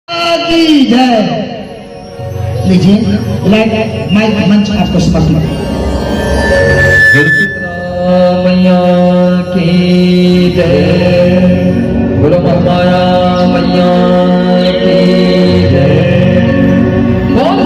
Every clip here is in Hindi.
की जय। लीजिए लाइट माइक मंच आपको समर्पित है। मैया की जय, बोलो महामाया मैया की जय, बोलो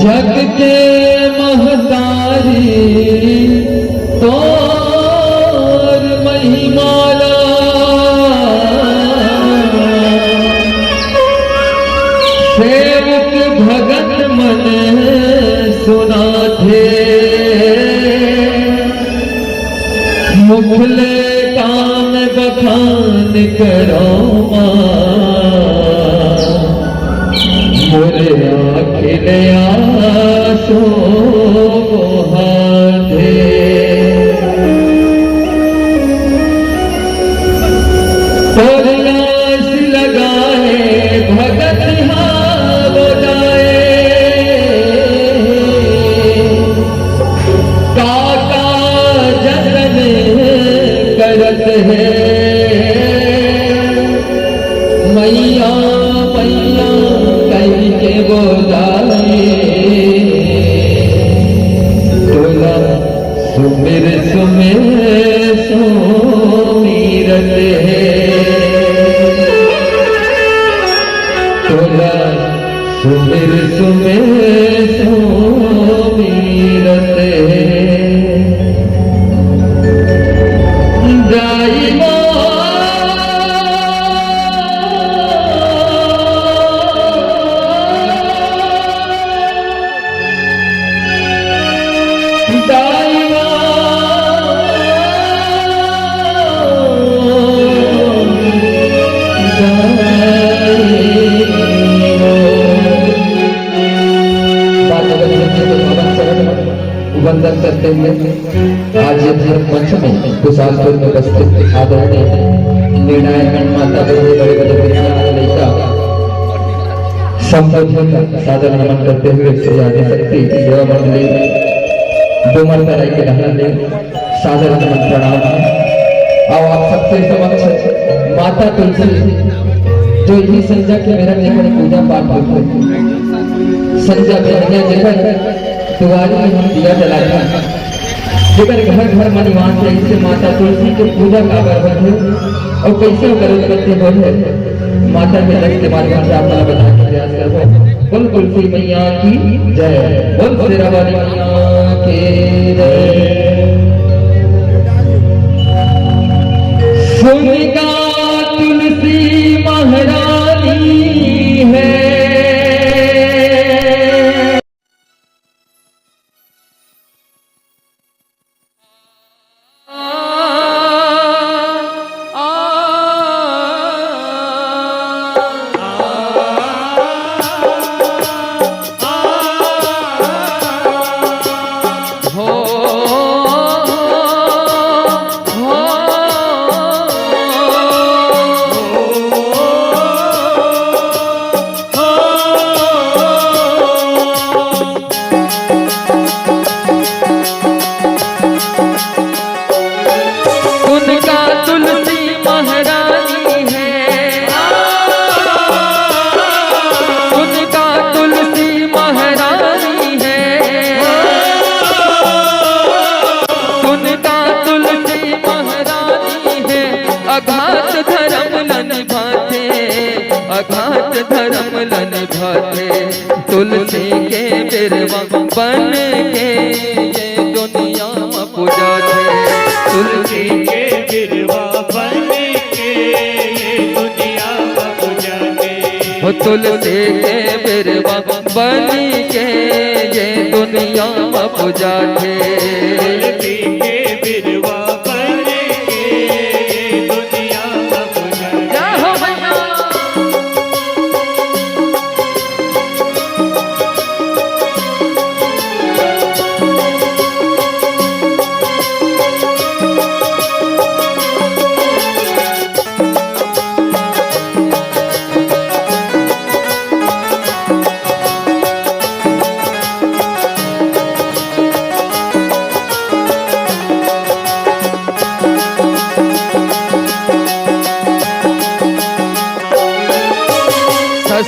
जग के महतारी तोर महिमाला, सेवक भगत मन सुना थे, मुखले कान बखान करो मोरे आखिल आसो हाथे, आस लगाए भगत हाव जाए, काका जतन करत है मैया मैया कही के बोलाए, तोला सुमिर सुमिर सोमीरत है। सुशासन में उपस्थित आदरणीय निर्णायक माता बहने बड़े बड़े लड़का संबोधन सादर नमन करते हुए श्री आदि शक्ति सेवा मंडली डूमर तराई के रहने ले सादर नमन प्रणाम और आप सबसे समक्ष माता तुलसी जो यही संध्या के मेरा लेकर पूजा पाठ होते संध्या में लेकर दुआरी में हम दिया जलाते हैं जेकर घर घर में निवास है इससे माता तुलसी के पूजा का बरबद है और कैसे करोड़ करते हो है माता के रस के माध्यम से आपको बताने का प्रयास करो। बोल तुलसी मैया की जय, बोल शेरा वाली मैया की जय। सुनिका तुलसी महारानी है अघात धर्म लन भाते तुलसी के बिरवा बन के ये दुनिया में पूजा थे तुलसी के बिरवा बन के ये दुनिया में पूजा थे तुलसी के बिरवा बन के ये दुनिया में पूजा थे तुलसी के बिरवा बन के ये दुनिया में पूजा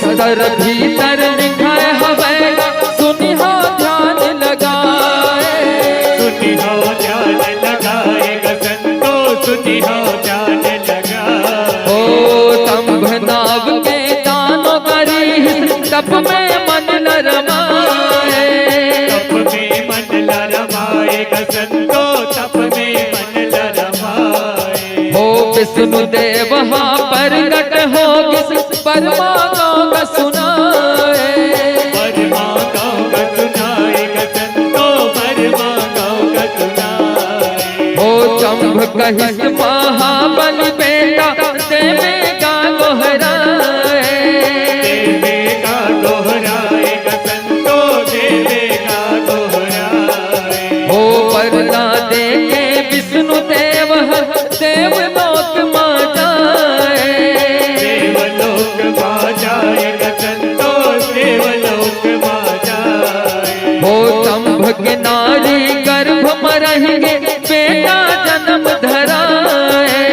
सर भीतर लिखा हवेगा सुनी हो ध्यान लगाए सुनी हो ध्यान लगाएगा संतो सुनी हो ध्यान लगाए ओ तंभ नाव के दानों करी तप में मन न रमाए तप में मन न रमाएगा संतो तप में मन न रमाए हो विष्णु देव वहाँ प्रकट हो किस परमा सुनाए परमा गाँव का सुनाएगा संतो परमा गाँव का सुनाए हो चंभ कहिस महाबली बेटा देवेगा दोहराए देवेगा दोहराएगा संतो देवेगा दोहराए हो परदा दे के विष्णु देव देवलोक मां जाए देवलोक मां जाएगा संतो देवलोक मां जाए हो तंभ के नारी गर्भ में रहेंगे बेटा जन्म धराए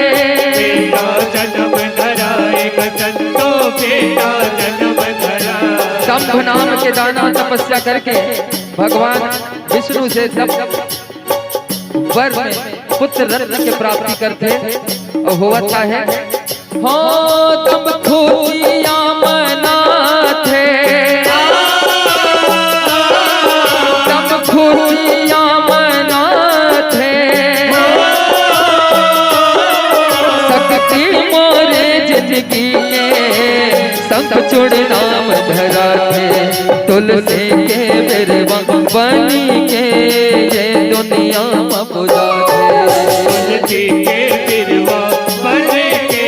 बेटा जन्म धराएगा संतो बेटा जन्म धराए तंभ नाम के दाना तपस्या करके भगवान विष्णु से वर में पुत्र रत्न की प्राप्ति करते और होता है हो तब खुशियां मनाते तब खुशियां मनाते शक्ति मोरे जिंदगी के संग चुड़ नाम धरा थे तुलसी के बिरवा बनी के ये दुनिया में पूजा थे तुलसी के बिरवा बन के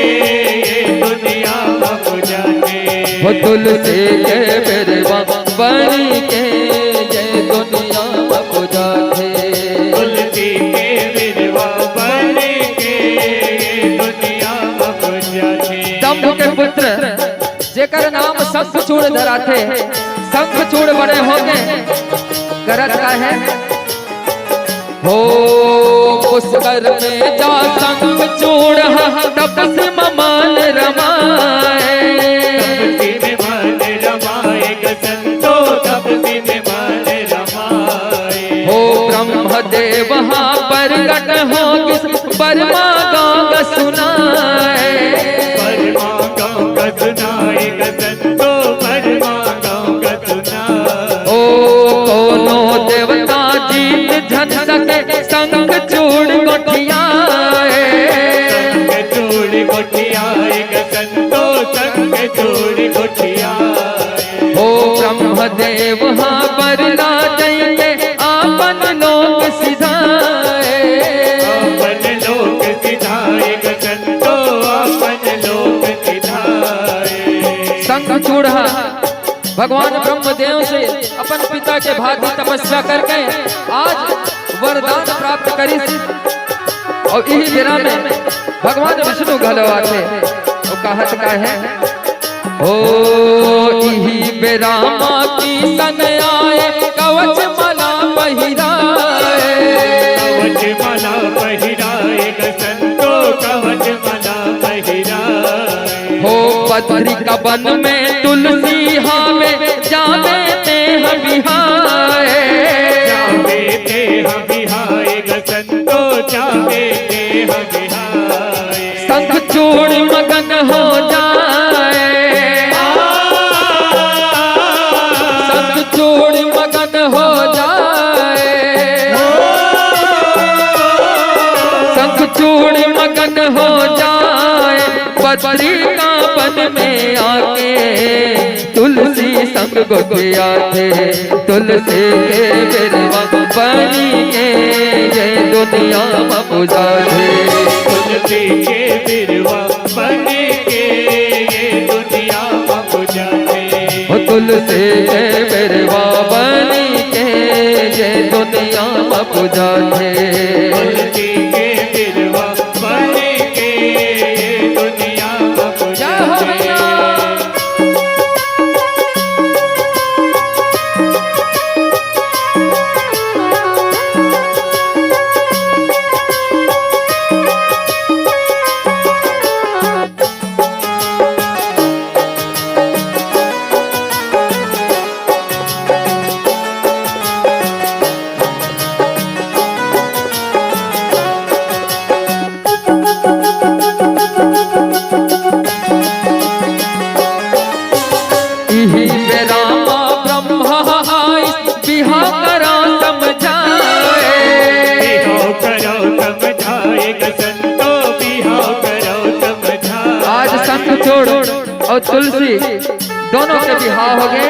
ये दुनिया में पूजा थे वो तुलसी के बिरवा बन के ये दुनिया में पूजा थे तुलसी के बिरवा बन शंभु के पुत्र जेकर नाम शंखचूड़ धराथे, शंखचूड़ बड़े होंगे करत का है हो पुष्कर में जा शंखचूड़ तब से ममान रमाए, हो ब्रह्मदेव वहाँ प्रकट हो किस परमा गाँव सुनाए, ओ कोनो देवता जीत झन सके शंखचूड़ गोठियाए, हो ब्रह्मदेव वहाँ पर ना जाइए आपन लोक सिधाए, शंखचूड़ भगवान ब्रह्मदेव से अपन पिता के भांति तपस्या करके आज वरदान प्राप्त करी, और यही बेरा में भगवान विष्णु घलवा थे वो कहत का है हो यही बेरा माँ की सन आए कवच माला पहिराए, हो बद्री का वन में तुलसी हावे जावे ते बिहाए, शंखचूड़ मगन हो जाए, शंखचूड़ मगन हो जाए, शंखचूड़ मगन हो जाए, बद्री का वन में आके तुलसी संग गोटिया थे, तुलसी के बिरवा बनी के ये दुनिया में पूजा थे, तुलसी के बिरवा बनी के ये दुनिया में पूजा थे, हो तुलसी के बिरवा बनी के ये दुनिया में पूजा थे, तुलसी के बिरवा बनी के ये दुनिया में पूजा थे। और तुलसी दोनों के बिहाव हो गए,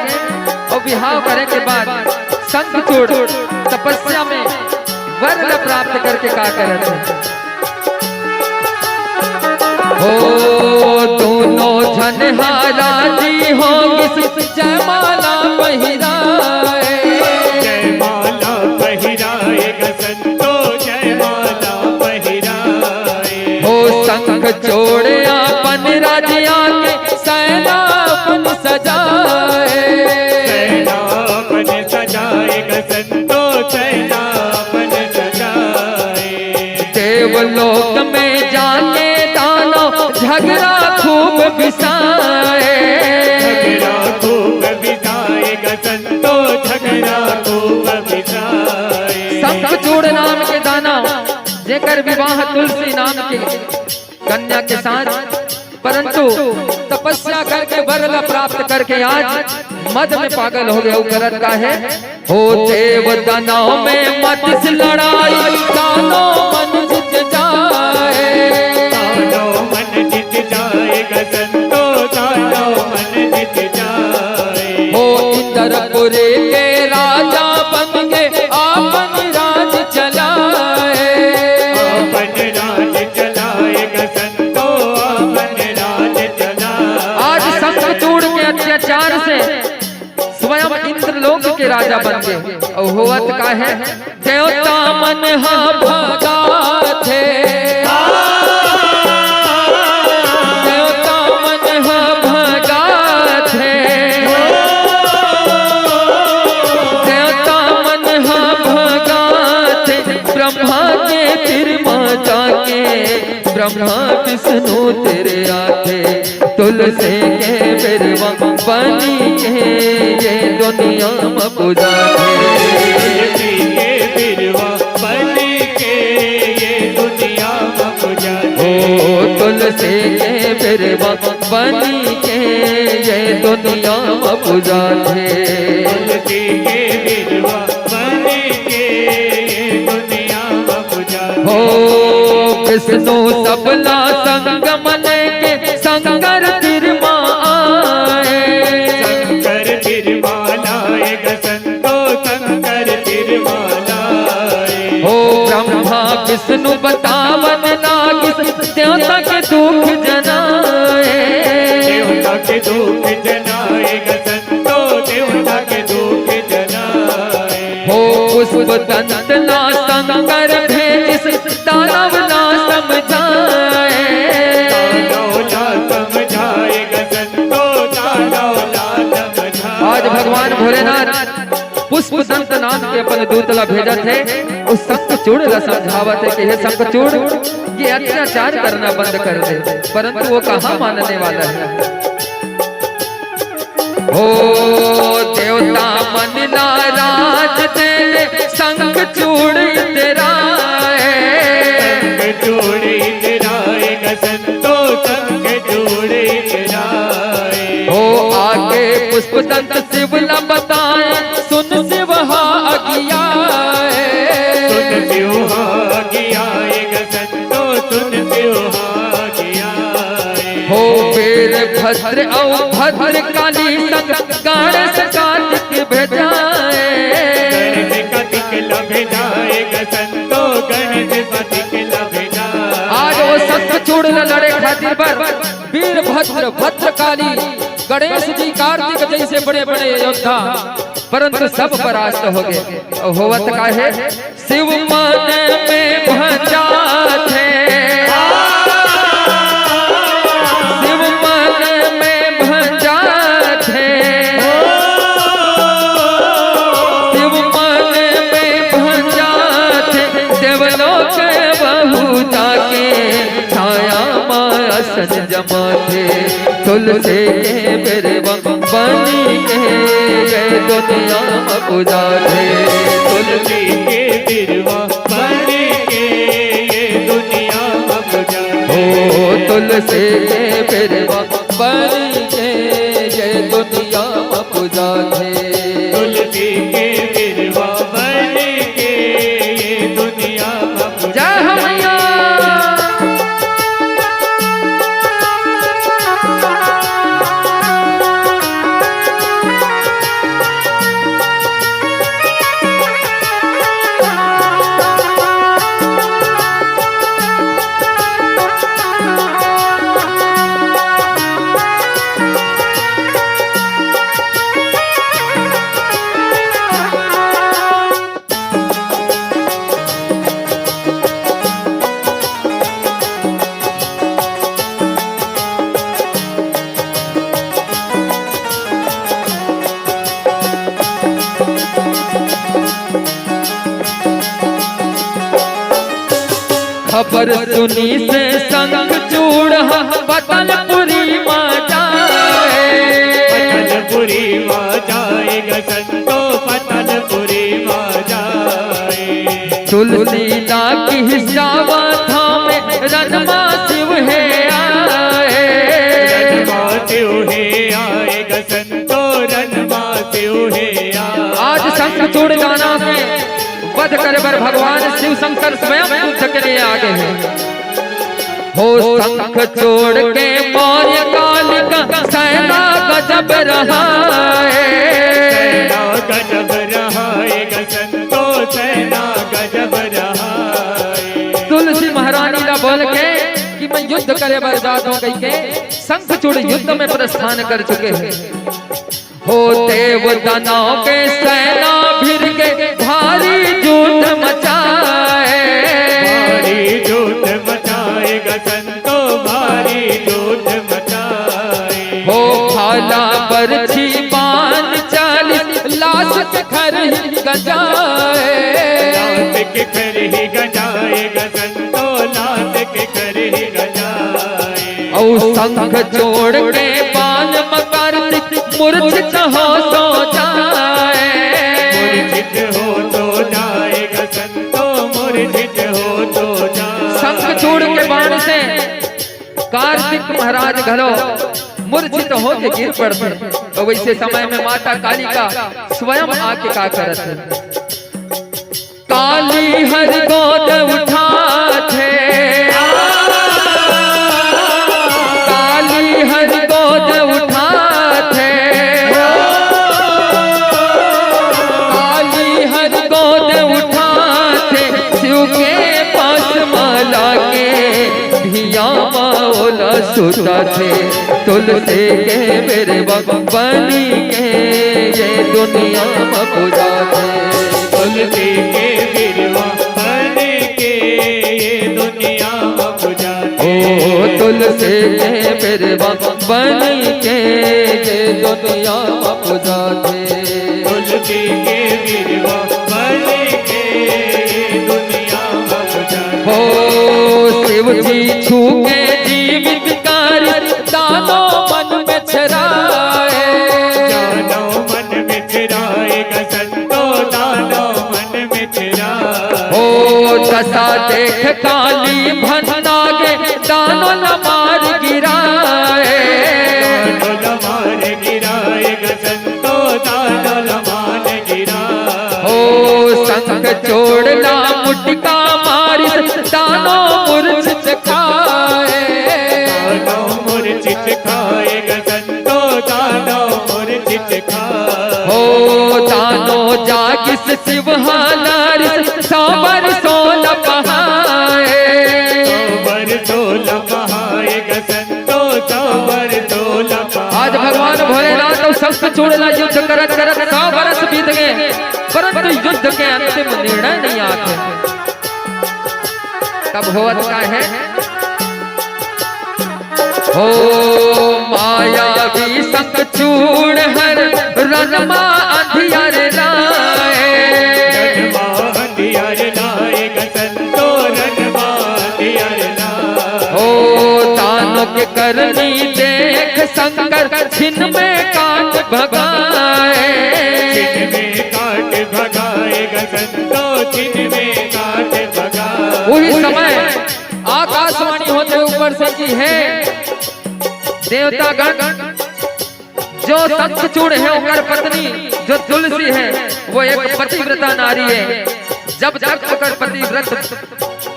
और बिहाव करने के बाद शंखचूड़ तपस्या में वर प्राप्त करके का करते हो दोनों झनहारा जी होंगे जयमाला पहिराए, जयमाला पहिराए संतो जयमाला पहिराए, हो शंखचूड़ अपन राजिया के सैनापन सजाए, सैनापन सजाए संतो सैनापन सजाए, देवलोक में जाके दानव झगड़ा खूब बिसाए, झगड़ा खूब बिसाए संतो झगड़ा खूब बिसाए, शंखचूड़ नाम के दानव जेकर विवाह तुलसी नाम के कन्या के साथ, परंतु तपस्या करके वर प्राप्त करके आज मद में पागल हो गए। करत का है हो देव दानव में मत से लड़ाई, दानव मन जीत जाए, दानव मन जीत जाए संतो दानव मन जीत जाए, हो इंद्रपुरी के राजा बन गए आपन राज चलाए, आपन राज चलाए संतो आपन राज चलाए, आज शंखचूड़ के अत्याचार से स्वयं इंद्रलोक के राजा बन गए। और होवत का है देवता मन हा भागा थे, देवता मन तेरे आगे तुलसी के बिरवा बनी के ये दुनिया में पूजा तुलसी के बिरवा बन के ये दुनिया में पूजा ओ तुलसी के बिरवा बनी के ये दुनिया में पूजा तुलसी के बिरवा बन के ये दुनिया में पूजा हो विष्णु सबला संग मन के शंकर बिरमा आए शंकर बिरवा लाएगा संतो शंकर बिरवा लाए हो ब्रह्मा विष्णु बतावन लागिस देवता के दुख जनाए देवता के दुख जनाएगा संतो देवता के दुख जनाए हो पुष्प दंत ना शंकर भेजिस दानव ना समझाए दानवला समझाएगा संतो दानवला समझाए आज भगवान भोलेनाथ पुष्प दंत नाम के अपन दूतला भेजा थे उस शंखचूड़ का समझावत है कि हे शंखचूड़ ये अत्याचार करना बंद कर दे, परंतु वो कहाँ मानने वाला है। ओ देवता मन नाराज तेरे शंखचूड़ इतराए जोड़े तेराएगा संतो संग जोड़े तेराए हो आगे पुष्प दंत शिवला बताए सुन शिवहा अगियाए सुन त्योहा गियाएगा संतो सुन त्योहा गियाए हो वीर भद्र औ भद्र काली संग गणेश कार्तिक भेजाए गणेश कार्तिक लभे जाएगा संतो गणेश कार्तिक लभे जाए आज वो शंखचूड़ न लड़े खातिर पर वीर भद्र भद्रकाली गणेश जी कार्तिक जैसे बड़े बड़े योद्धा परंतु सब परास्त हो गए। होवत का है शिव मन में भजा थे शिव मन में भजा थे शिव मन में भजा थे देवलोक बहु जाके छाया मासन जमा थे तुलसी के बिरवा बनी के गए दुनिया में पूजा थे तुलसी के बिरवा बन के ये दुनिया में पूजा ओ तुलसी के बिरवा बनी के ये दुनिया में पूजा थे तुलसी के बिरवा बन के ये दुनिया में पूजा जय हो मैया खबर सुनी से शंखचूड़ पतनपुरी माँ जाए पतनपुरी माँ जाएगा संतो पतनपुरी माँ जाए तुलसी ला की हिसाबा था में रनमा शिव है आए रणमा शिव है आएगा संतो रणमा शिव है आए आज शंखचूड़ गाना में वध करे पर भगवान शिव शंकर स्वयं युद्ध के लिए आगे हैं। हो शंखचूड़ के मौर्य काल का सेना गजब रहा है सेना गजब रहाएगा संतो सेना गजब रहाए तुलसी महारानी ना बोल के कि मैं युद्ध करे बर्दाद हो गई के शंखचूड़ युद्ध में प्रस्थान कर चुके हैं। हो देव दानव के सेना भिड़ के भारी युद्ध मचाए भारी युद्ध मचाएगा संतो भारी युद्ध मचाए हो भाला बरछी बाण 40 लाश के खर गजाए लात के खर ही गजाएगा संतो लात के खर ही गजाए औ शंख जोड़ के बाल मकर मूर्छित हो तो जाए, मूर्छित हो तो जाएगा संतो, मूर्छित हो तो जाए। शंख जोड़ के बाण से कार्तिक महाराज घरो मूर्छित हो के गिर पड़ते। तो वैसे समय में माता काली का स्वयं आके का करत है, काली हर गोद उठाते, काली हर गोद उठाते, काली हर गोद उठाते, शिव के पास माला के धिया मौला सुता थे, तुलसी के मेरे बनी के ये दुनिया में पूजा थे, तुलसी के बिरवा बन के ये दुनिया में पूजा थे। ओ तुलसी के मेरे बनी के ये दुनिया में पूजा थे, तुलसी के बिरवा बन के ये दुनिया में पूजा थे। हो शिव जी छू के जीवित कर दानो मन में छराए, दानो मन में छराएगा संतो, दानो मन में छराए। हो दशा देख काली भनागे दानो न मार गिराए, दानो न मार गिराएगा संतो, दानो न मार गिराए। हो शंख जोड़ना मुटका मारी दानो मूर्छित खाए, दानो मूर्छित खाएगा संतो, दानो मूर्छित खाए। हो दानो जागिस शिव हालारिस साबर सोल बहाए, साबर सोल बहाएगा संतो, साबर सोल बहाए। आज भगवान भोलेनाथ तो शंख जोड़ना युद्ध करत करत 100 बरस बीत गए, परंतु युद्ध के अंतिम निर्णय नहीं आते। तब होवत का है, हो मायावी शंख चूड़ हर रणमा अंधियार लाए, रणमा अंधियार लाएगा संतो, रणमा अंधियार लाए। हो दानों के करनी देख शंकर छिन में काट भगाए, छिन में काट भगाएगा संतो, छिन में काट भगाए। वही समय आकाशवाणी होते ऊपर से की है, देवता गण जो शंखचूड़ है उनकर पत्नी जो तुलसी है वो एक पतिव्रता नारी है, जब तक अगर पतिव्रत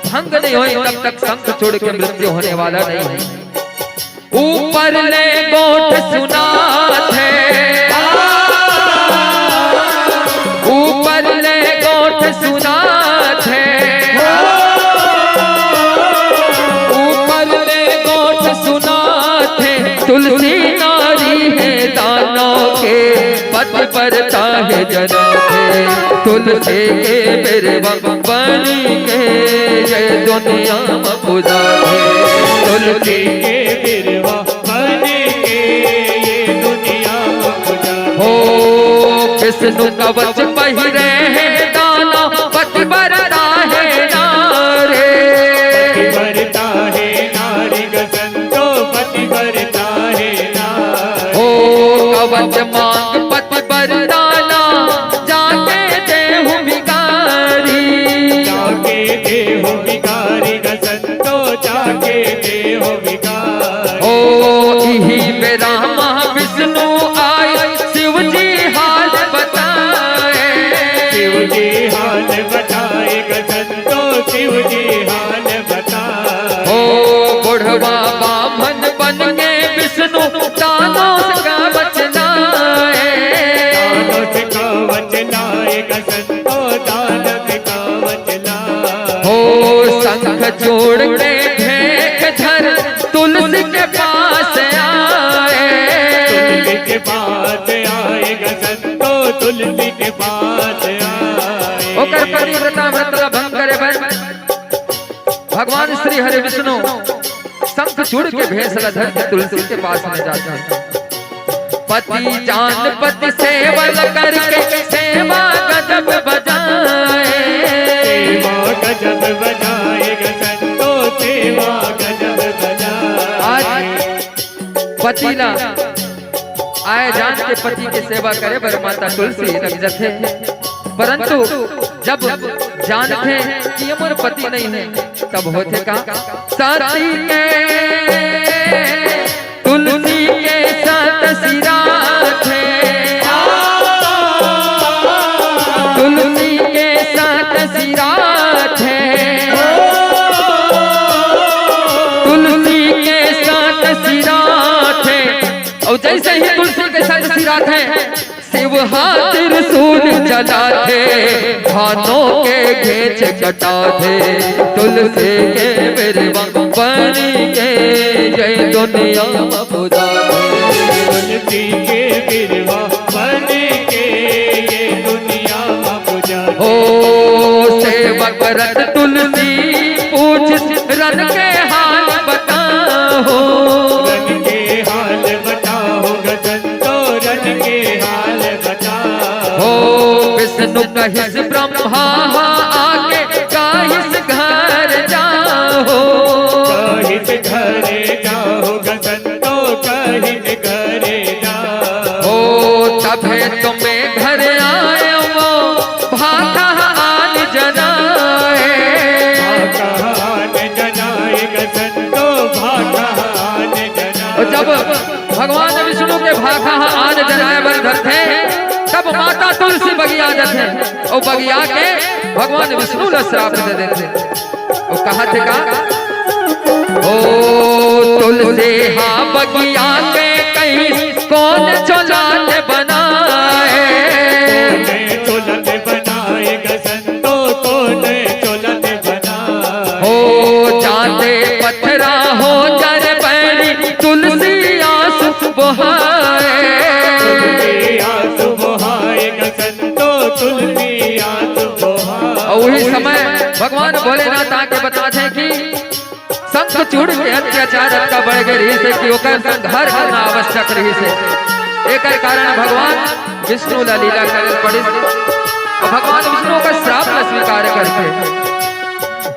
भंग नहीं हुई तब तक शंखचूड़ की मृत्यु होने वाला नहीं है। ऊपर ले गोठ सुना थे, ऊपर ले गोठ सुना थे, ऊपर ले गोठ सुना थे, तुलसी नारी है दानों के पति परता है जना थे, तुलसी के मेरे बनी के ये दुनिया में पूजा है, तुलसी के बिरवा बन के ये दुनिया में पूजा थे। हो विष्णु कवच पहिरे है दाना पति बरता है नारे, पति बरता है नारी ग संतो, पति बरता है नारी। हो कवच मांग पति बरदाना जाके देहु भिखारी, जाके देहो भिखारी ग संतो, जाके देहो भिखारी। हो यही मेरा महाविष्णु आए शिव जी हाल बताए, शिव जी हाल बताए ग संतो, शिव जी हाल बताए। हो बुढ़वा बामन बन के विष्णु दानों का बचनाए, दानों से कवच लाए ग संतो, दानों से कवच लाए। हो शंख जोड़ के भेंट धर तुलसी के पास आए, तुलसी के पास आए ग संतो, तुलसी के पास आए। ओकर पतिव्रता व्रत भंग करे भगवान श्री हरि विष्णु शंख चूड़ के भेष धर के तुलसी के पास में जाते हैं। पति जान पति सेवल करके सेवा गजब बजाए, सेवा गजब बजाए ग संतो, सेवा गजब बजाए। आज पतिला आए जान के पति की सेवा करे बर माता तुलसी लग जाते, परंतु जब जानते कि ये मोर पति नहीं है तब होते का साथी के तुलसी के साथ सिरात है, तुलसी के साथ सिरात है, तुलसी के साथ सिरात है। और जैसे ही तुलसी के साथ सिरात है शिव हाथ त्रिशूल जलाते, हाथों के घेच कटाते, तुलसी के मेरे बनी के जय दुनिया पुजाते, तुलसी के बिरवा बन के ये दुनिया पुजाते। हो सेवक रत तुलसी पूछ रन के हाल बताओ, रन के हाल बताओ गजन तो रन के हाल बताओ। हो विष्णु कहिस ब्रह्मा आके काहिस घर जाओ, कहित घरे जाओ गजन तो कहित घरे जाओ। हो तभे तुम्हें घर आए वो भाका आन जनाए, भाकान जनाए गजन तो भाकान जनाए। और जब भगवान विष्णु के भाका आन जनाए बंधन थे तब माता तुलसी बगिया जाते, और बगिया के भगवान विष्णु ने श्राप दे देते। वो कहा थे का ओ तुलसी हाँ बगिया के कहीं कौन चौलाते बनाए, चोलत बनाए गजन तो कौन चोलत बनाए। हो जाते पत्थरा हो जर बैरी तुलसी आंसू बहाए, तुलसी आंसू बहाए गजन तो तुलसी आंसू बहाए। और वही समय भगवान भोलेनाथ आके बताते कि संग चूड़ के अत्याचार का बढ़ गए रही से कि ओकर संहार करना आवश्यक रही से, एक कारण भगवान विष्णु ला लीला करे पड़ी और भगवान विष्णु का श्राप न स्वीकार करते।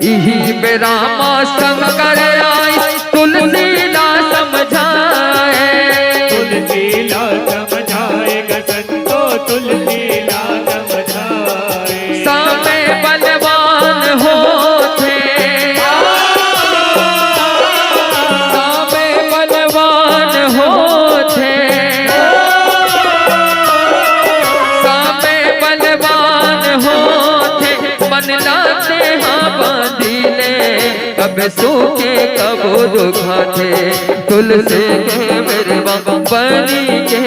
इही बेरामा शंकर आई तुलसी ला समझाए, तुलसी ला समझाए गजन तो तुलसी ला समझाए। सामे बलवान होते, सामे बलवान होते, सामे बलवान होते, मन लाते हाँ बांधिले, कब सूखे कब दुखाते, तुलसी के मेरे बनी के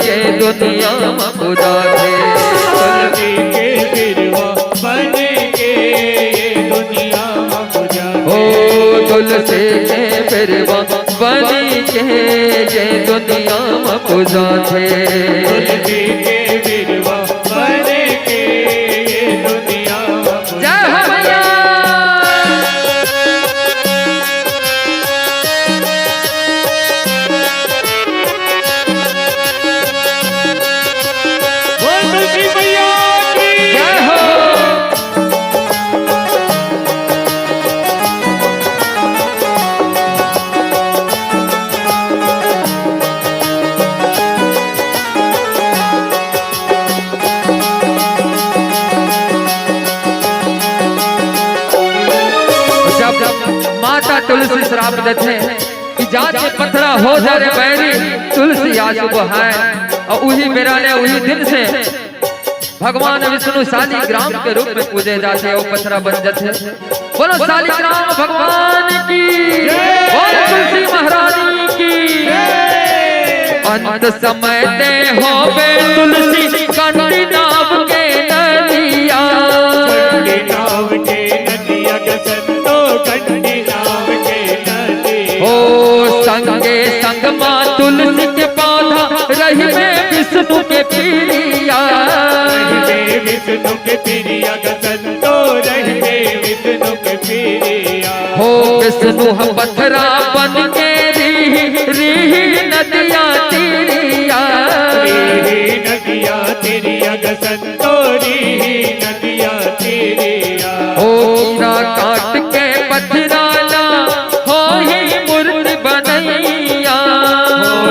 ये दुनिया पुजाते, तुलसी के बिरवा बन के ये दुनिया पुजाते। ओ तुलसी के मेरे बनी के ये दुनिया पुजाते, तुलसी के बिरवा बन के ये दुनिया पुजाते। जय हो मैया। बोल तुलसी मैया की जय हो। जब माता तुलसी श्राप देते कि जात के पत्थरा हो जा रे बैरी, तुलसी आंसू बहाए, और उही मेरा ने उही दिन से भगवान विष्णु शालिग्राम के रूप में पूजे जाते और पत्थरा बन जाते। बोलो शालिग्राम भगवान की, बोलो तुलसी महारानी की। अंत समय ते हो बे तुलसी कंडी नाम के नदिया, कंडी नाम के नदिया गजन तो कंडी नाम के नदिया। ओ संगे संग माँ तुलसी के पौधा रही में विष्णु के प्रिया, रही विष्णु के प्रिया गजन तो रही विष्णु के प्रिया। हो विष्णु हम पत्थरा बन के री नदिया तेरिया, नदिया तेरिया गजन तो री नदिया तेरिया। हो कीड़ा काट के पत्थरा ला हो ही मूर्ति बनैया, हो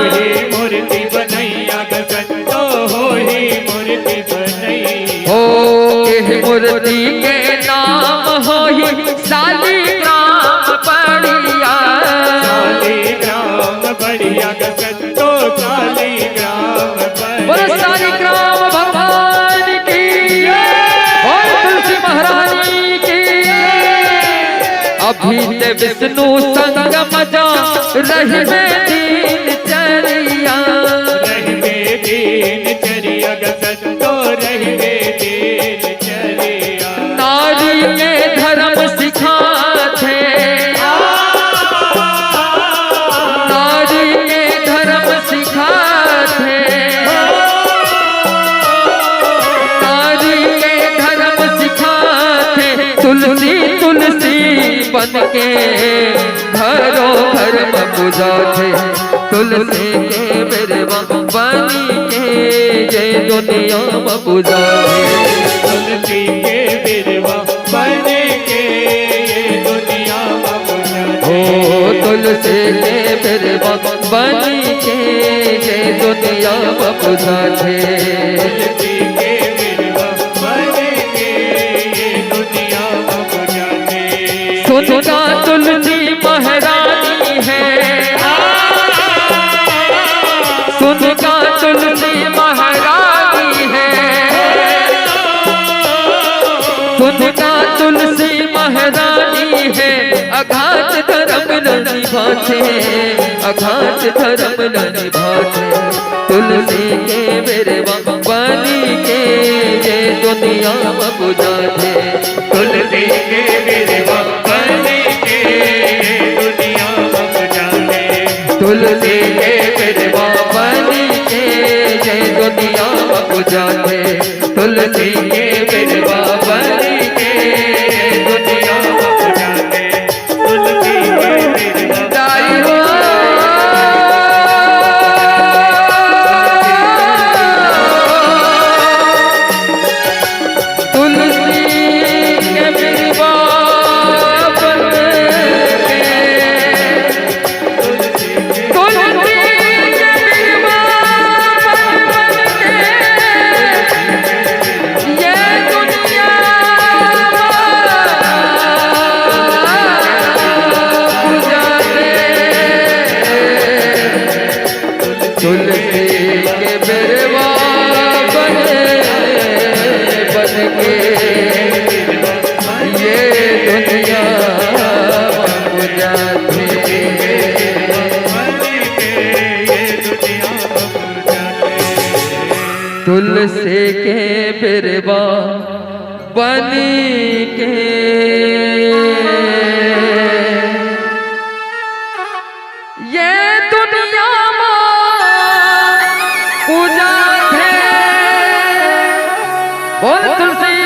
अभी ते विष्णु संगम जा रही में दीन चरिया रहिबे दिनचर्या संतो रहिबे दिनचर्या नारी के धर्म सिखाते नारी के धर्म सिखाते नारी के धर्म सिखाते तुलसी तुलसी बन के घरों घर में पूजाते तुलसी के मेरे बनी के ये दुनिया में पूजाते तुलसी के बिरवा बने के ये दुनिया में पूजाते ओ तुलसी के मेरे बनी के ये दुनिया में पूजाते तुलसी के बिरवा बने के ये दुनिया में पूजाते सुनता तुलसी महारानी है सुनता तुलसी महारानी है सुनता तुलसी महारानी है अघात धर्म न निभाते अघात धर्म न निभाते तुलसी के मेरे बनी के ये दुनिया में पूजाते तुलसी के बिरवा बने के ये दुनिया में पूजाते तुलसी के बिरवा बनी के ये दुनिया में पूजाते तुलसी के बिरवा बनी के ये दुनिया में पूजाते तुलसी के बिरवा दाई हो तुलसी के बिरवा बन तुलसी के बिरवा बन के ये दुनिया पूजाते तुलसी के बिरवा बन के ये दुनिया पूजा है बोल तुलसी